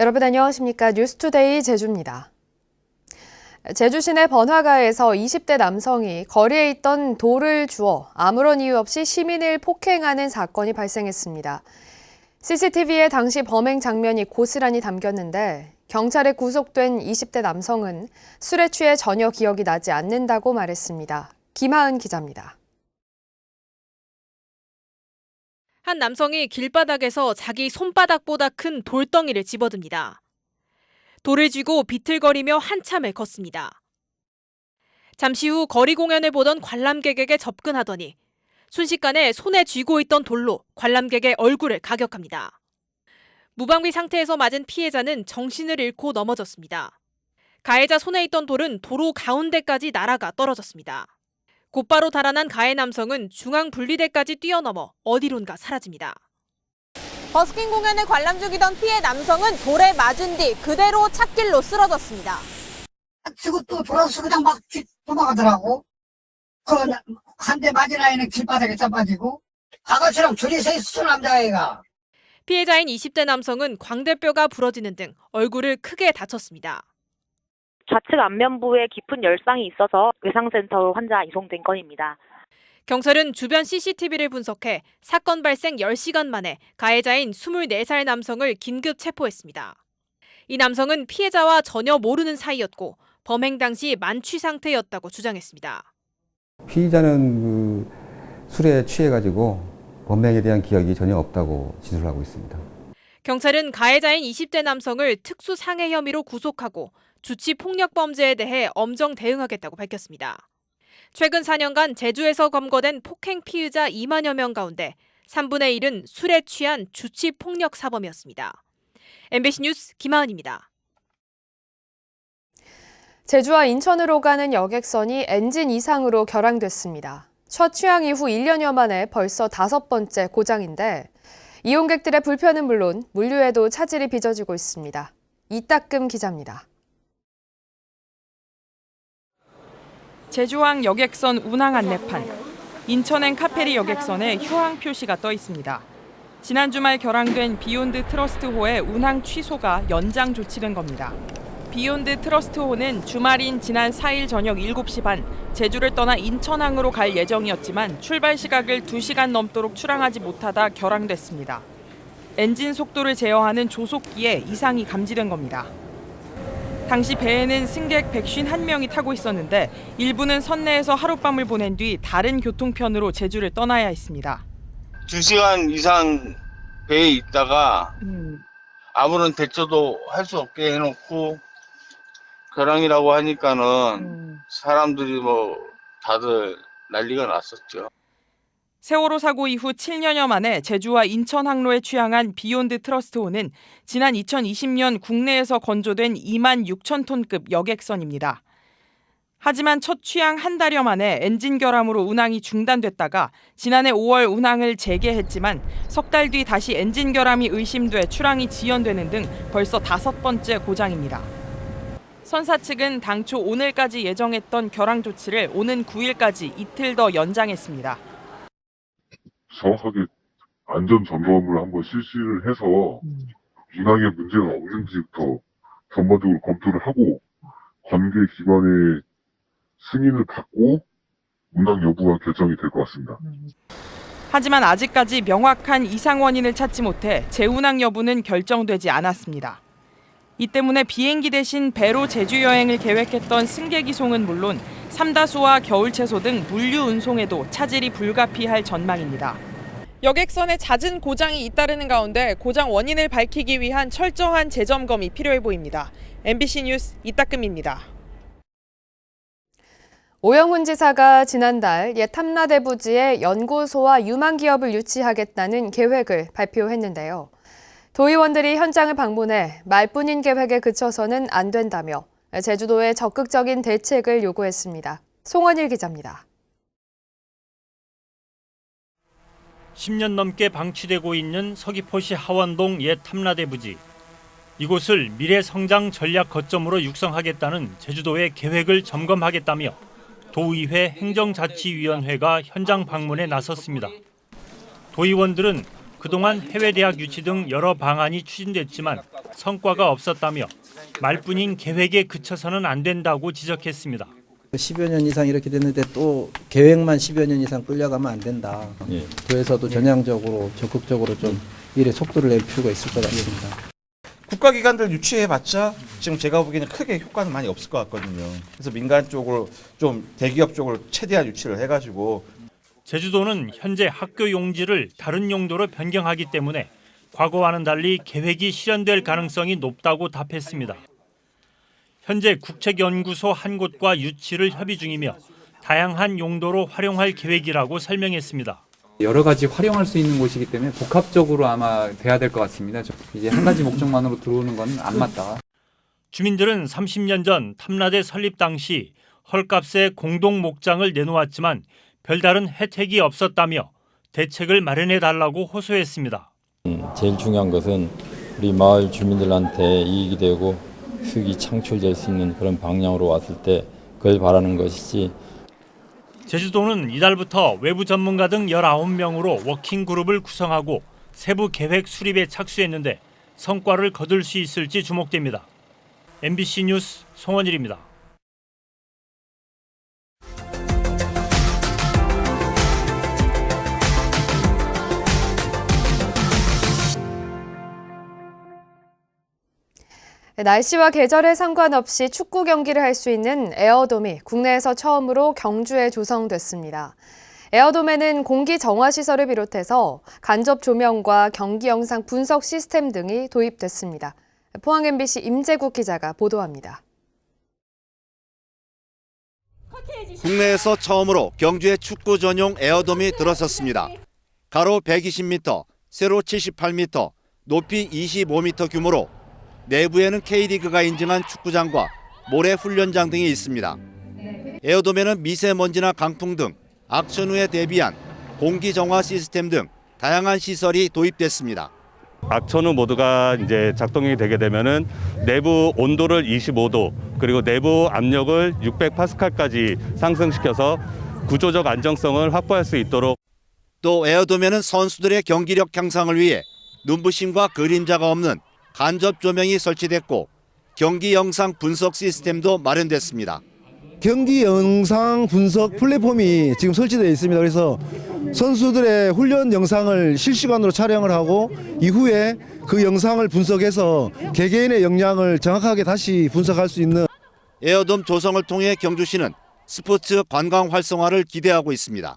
여러분 안녕하십니까? 뉴스투데이 제주입니다. 제주 시내 번화가에서 20대 남성이 거리에 있던 돌을 주워 아무런 이유 없이 시민을 폭행하는 사건이 발생했습니다. CCTV에 당시 범행 장면이 고스란히 담겼는데 경찰에 구속된 20대 남성은 술에 취해 전혀 기억이 나지 않는다고 말했습니다. 김하은 기자입니다. 한 남성이 길바닥에서 자기 손바닥보다 큰 돌덩이를 집어듭니다. 돌을 쥐고 비틀거리며 한참을 걷습니다. 잠시 후 거리 공연을 보던 관람객에게 접근하더니 순식간에 손에 쥐고 있던 돌로 관람객의 얼굴을 가격합니다. 무방비 상태에서 맞은 피해자는 정신을 잃고 넘어졌습니다. 가해자 손에 있던 돌은 도로 가운데까지 날아가 떨어졌습니다. 곧바로 달아난 가해 남성은 중앙 분리대까지 뛰어넘어 어디론가 사라집니다. 버스킹 공연을 관람 중이던 피해 남성은 돌에 맞은 뒤 그대로 찻길로 쓰러졌습니다. 치고 또 돌아서 그냥 막 도망가더라고. 그 한 대 맞은 아이는 길바닥에 자빠지고 아가씨랑 둘이 서 있었어, 남자아이가. 피해자인 20대 남성은 광대뼈가 부러지는 등 얼굴을 크게 다쳤습니다. 좌측 안면부에 깊은 열상이 있어서 외상센터로 환자 이송된 건입니다. 경찰은 주변 CCTV를 분석해 사건 발생 10시간 만에 가해자인 24살 남성을 긴급 체포했습니다. 이 남성은 피해자와 전혀 모르는 사이였고 범행 당시 만취 상태였다고 주장했습니다. 피의자는 술에 취해가지고 범행에 대한 기억이 전혀 없다고 진술을 하고 있습니다. 경찰은 가해자인 20대 남성을 특수상해 혐의로 구속하고 주치폭력범죄에 대해 엄정 대응하겠다고 밝혔습니다. 최근 4년간 제주에서 검거된 폭행 피의자 2만여 명 가운데 3분의 1은 술에 취한 주치폭력 사범이었습니다. MBC 뉴스 김하은입니다. 제주와 인천으로 가는 여객선이 엔진 이상으로 결항됐습니다. 첫 취항 이후 1년여 만에 벌써 5번째 고장인데 이용객들의 불편은 물론 물류에도 차질이 빚어지고 있습니다. 이따금 기자입니다. 제주항 여객선 운항 안내판, 인천행 카페리 여객선에 휴항 표시가 떠 있습니다. 지난 주말 결항된 비욘드 트러스트호의 운항 취소가 연장 조치된 겁니다. 비욘드 트러스트호는 주말인 지난 4일 저녁 7시 반 제주를 떠나 인천항으로 갈 예정이었지만 출발 시각을 2시간 넘도록 출항하지 못하다 결항됐습니다. 엔진 속도를 제어하는 조속기에 이상이 감지된 겁니다. 당시 배에는 승객 151명이 타고 있었는데 일부는 선내에서 하룻밤을 보낸 뒤 다른 교통편으로 제주를 떠나야 했습니다. 2시간 이상 배에 있다가 아무런 대처도 할 수 없게 해놓고 결항이라고 하니까는 사람들이 다들 난리가 났었죠. 세월호 사고 이후 7년여 만에 제주와 인천 항로에 취항한 비욘드 트러스트호는 지난 2020년 국내에서 건조된 2만 6천 톤급 여객선입니다. 하지만 첫 취항 한 달여 만에 엔진 결함으로 운항이 중단됐다가 지난해 5월 운항을 재개했지만 석 달 뒤 다시 엔진 결함이 의심돼 출항이 지연되는 등 벌써 5번째 고장입니다. 선사 측은 당초 오늘까지 예정했던 결항 조치를 오는 9일까지 이틀 더 연장했습니다. 정확하게 안전 점검을 한번 실시를 해서 운항에 문제가 없는지부터 전반적으로 검토를 하고 관계 기관의 승인을 받고 운항 여부가 결정이 될 것 같습니다. 하지만 아직까지 명확한 이상 원인을 찾지 못해 재운항 여부는 결정되지 않았습니다. 이 때문에 비행기 대신 배로 제주 여행을 계획했던 승객 이송은 물론 삼다수와 겨울 채소 등 물류 운송에도 차질이 불가피할 전망입니다. 여객선에 잦은 고장이 잇따르는 가운데 고장 원인을 밝히기 위한 철저한 재점검이 필요해 보입니다. MBC 뉴스 이따금입니다. 오영훈 지사가 지난달 옛 탐라대 부지에 연구소와 유망기업을 유치하겠다는 계획을 발표했는데요. 도의원들이 현장을 방문해 말뿐인 계획에 그쳐서는 안 된다며 제주도에 적극적인 대책을 요구했습니다. 송원일 기자입니다. 10년 넘게 방치되고 있는 서귀포시 하원동 옛 탐라대 부지. 이곳을 미래 성장 전략 거점으로 육성하겠다는 제주도의 계획을 점검하겠다며 도의회 행정자치위원회가 현장 방문에 나섰습니다. 도의원들은 그동안 해외 대학 유치 등 여러 방안이 추진됐지만 성과가 없었다며 말뿐인 계획에 그쳐서는 안 된다고 지적했습니다. 10여 년 이상 이렇게 됐는데 또 계획만 10여 년 이상 끌려가면 안 된다. 도에서도 전향적으로 적극적으로 좀 일에 속도를 낼 필요가 있을 것 같습니다. 국가기관들 유치해봤자 지금 제가 보기에는 크게 효과는 많이 없을 것 같거든요. 그래서 민간 쪽으로 좀 대기업 쪽으로 최대한 유치를 해가지고 제주도는 현재 학교 용지를 다른 용도로 변경하기 때문에 과거와는 달리 계획이 실현될 가능성이 높다고 답했습니다. 현재 국책연구소 한 곳과 유치를 협의 중이며 다양한 용도로 활용할 계획이라고 설명했습니다. 여러 가지 활용할 수 있는 곳이기 때문에 복합적으로 아마 돼야 될 것 같습니다. 이제 한 가지 목적만으로 들어오는 건 안 맞다. 주민들은 30년 전 탐라대 설립 당시 헐값에 공동 목장을 내놓았지만 별다른 혜택이 없었다며 대책을 마련해 달라고 호소했습니다. 제일 중요한 것은 우리 마을 주민들한테 이익이 되고 수익이 창출될 수 있는 그런 방향으로 왔을 때 그걸 바라는 것이지. 제주도는 이달부터 외부 전문가 등 19명으로 워킹그룹을 구성하고 세부 계획 수립에 착수했는데 성과를 거둘 수 있을지 주목됩니다. MBC 뉴스 송원일입니다. 날씨와 계절에 상관없이 축구 경기를 할 수 있는 에어돔이 국내에서 처음으로 경주에 조성됐습니다. 에어돔에는 공기 정화 시설을 비롯해서 간접 조명과 경기 영상 분석 시스템 등이 도입됐습니다. 포항 MBC 임재국 기자가 보도합니다. 국내에서 처음으로 경주에 축구 전용 에어돔이 들어섰습니다. 가로 120m, 세로 78m, 높이 25m 규모로 내부에는 K리그가 인증한 축구장과 모래 훈련장 등이 있습니다. 에어돔에는 미세먼지나 강풍 등 악천 후에 대비한 공기 정화 시스템 등 다양한 시설이 도입됐습니다. 악천 후 모드가 이제 작동이 되게 되면은 내부 온도를 25도 그리고 내부 압력을 600파스칼까지 상승시켜서 구조적 안정성을 확보할 수 있도록. 또 에어돔에는 선수들의 경기력 향상을 위해 눈부심과 그림자가 없는 간접 조명이 설치됐고 경기 영상 분석 시스템도 마련됐습니다. 경기 영상 분석 플랫폼이 지금 설치되어 있습니다. 그래서 선수들의 훈련 영상을 실시간으로 촬영을 하고 이후에 그 영상을 분석해서 개개인의 역량을 정확하게 다시 분석할 수 있는. 에어돔 조성을 통해 경주시는 스포츠 관광 활성화를 기대하고 있습니다.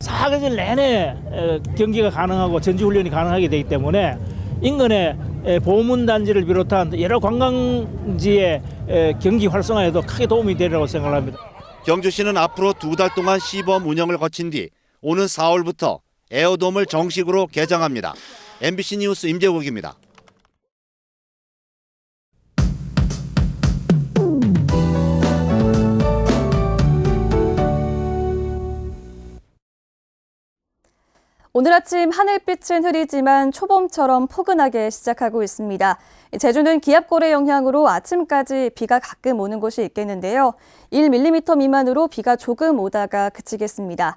사계절 내내 경기가 가능하고 전지훈련이 가능하게 되기 때문에 인근의 보문단지를 비롯한 여러 관광지의 경기 활성화에도 크게 도움이 되리라고 생각합니다. 경주시는 앞으로 2달 동안 시범 운영을 거친 뒤 오는 4월부터 에어돔을 정식으로 개장합니다. MBC 뉴스 임재국입니다. 오늘 아침 하늘빛은 흐리지만 초봄처럼 포근하게 시작하고 있습니다. 제주는 기압골의 영향으로 아침까지 비가 가끔 오는 곳이 있겠는데요. 1mm 미만으로 비가 조금 오다가 그치겠습니다.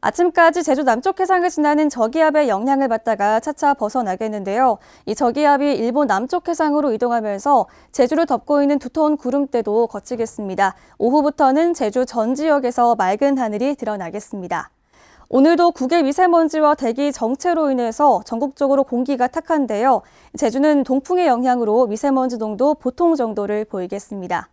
아침까지 제주 남쪽 해상을 지나는 저기압의 영향을 받다가 차차 벗어나겠는데요. 이 저기압이 일본 남쪽 해상으로 이동하면서 제주를 덮고 있는 두터운 구름대도 거치겠습니다. 오후부터는 제주 전 지역에서 맑은 하늘이 드러나겠습니다. 오늘도 국외 미세먼지와 대기 정체로 인해서 전국적으로 공기가 탁한데요. 제주는 동풍의 영향으로 미세먼지 농도 보통 정도를 보이겠습니다.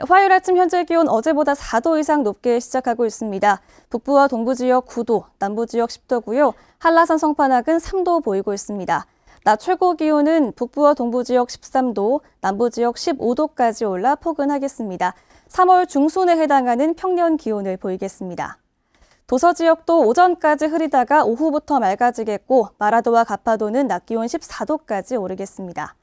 화요일 아침 현재 기온 어제보다 4도 이상 높게 시작하고 있습니다. 북부와 동부 지역 9도, 남부 지역 10도고요. 한라산 성판악은 3도 보이고 있습니다. 낮 최고 기온은 북부와 동부 지역 13도, 남부 지역 15도까지 올라 포근하겠습니다. 3월 중순에 해당하는 평년 기온을 보이겠습니다. 도서 지역도 오전까지 흐리다가 오후부터 맑아지겠고 마라도와 가파도는 낮 기온 14도까지 오르겠습니다.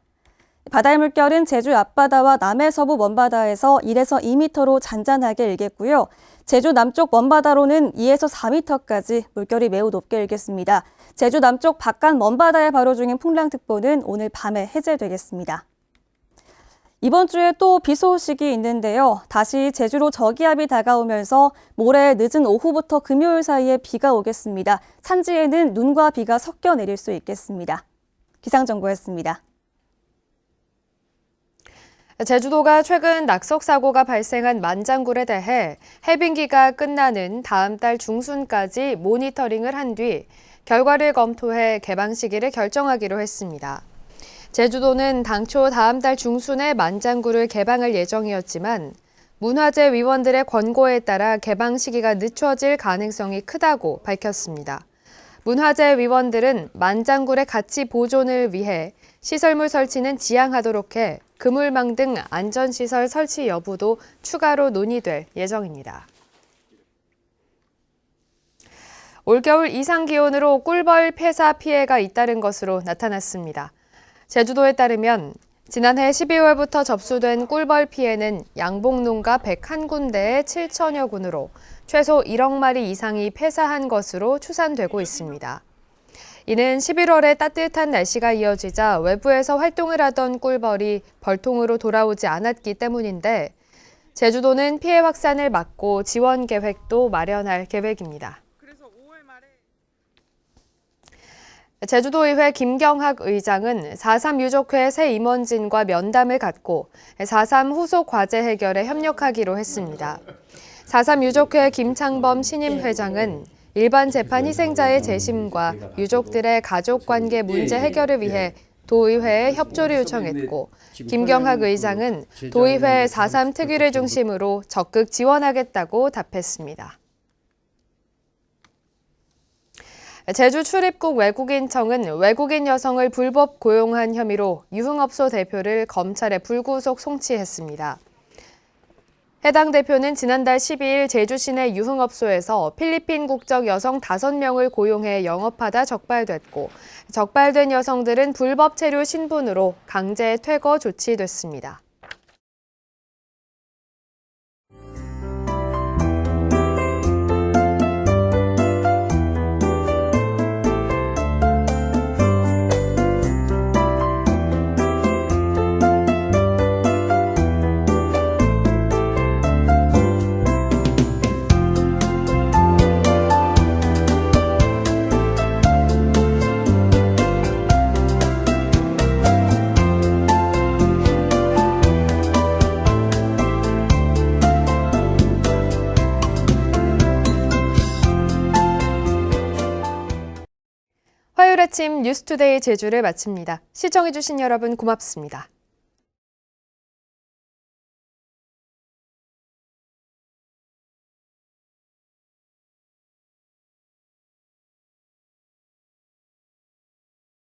바다의 물결은 제주 앞바다와 남해 서부 먼바다에서 1에서 2m로 잔잔하게 일겠고요. 제주 남쪽 먼바다로는 2에서 4m까지 물결이 매우 높게 일겠습니다. 제주 남쪽 바깥 먼바다에 발호 중인 풍랑특보는 오늘 밤에 해제되겠습니다. 이번 주에 또 비 소식이 있는데요. 다시 제주로 저기압이 다가오면서 모레 늦은 오후부터 금요일 사이에 비가 오겠습니다. 산지에는 눈과 비가 섞여 내릴 수 있겠습니다. 기상정보였습니다. 제주도가 최근 낙석 사고가 발생한 만장굴에 대해 해빙기가 끝나는 다음 달 중순까지 모니터링을 한 뒤 결과를 검토해 개방 시기를 결정하기로 했습니다. 제주도는 당초 다음 달 중순에 만장굴을 개방할 예정이었지만 문화재 위원들의 권고에 따라 개방 시기가 늦춰질 가능성이 크다고 밝혔습니다. 문화재 위원들은 만장굴의 가치 보존을 위해 시설물 설치는 지양하도록 해 그물망 등 안전시설 설치 여부도 추가로 논의될 예정입니다. 올겨울 이상 기온으로 꿀벌 폐사 피해가 잇따른 것으로 나타났습니다. 제주도에 따르면 지난해 12월부터 접수된 꿀벌 피해는 양봉농가 101군데에 7천여 군으로 최소 1억 마리 이상이 폐사한 것으로 추산되고 있습니다. 이는 11월에 따뜻한 날씨가 이어지자 외부에서 활동을 하던 꿀벌이 벌통으로 돌아오지 않았기 때문인데 제주도는 피해 확산을 막고 지원 계획도 마련할 계획입니다. 제주도의회 김경학 의장은 4.3 유족회 새 임원진과 면담을 갖고 4.3 후속 과제 해결에 협력하기로 했습니다. 4.3 유족회 김창범 신임 회장은 일반 재판 희생자의 재심과 유족들의 가족관계 문제 해결을 위해 도의회에 협조를 요청했고 김경학 의장은 도의회 4.3 특위를 중심으로 적극 지원하겠다고 답했습니다. 제주 출입국 외국인청은 외국인 여성을 불법 고용한 혐의로 유흥업소 대표를 검찰에 불구속 송치했습니다. 해당 대표는 지난달 12일 제주 시내 유흥업소에서 필리핀 국적 여성 5명을 고용해 영업하다 적발됐고 적발된 여성들은 불법 체류 신분으로 강제 퇴거 조치됐습니다. 화요일 아침 뉴스투데이 제주를 마칩니다. 시청해주신 여러분 고맙습니다.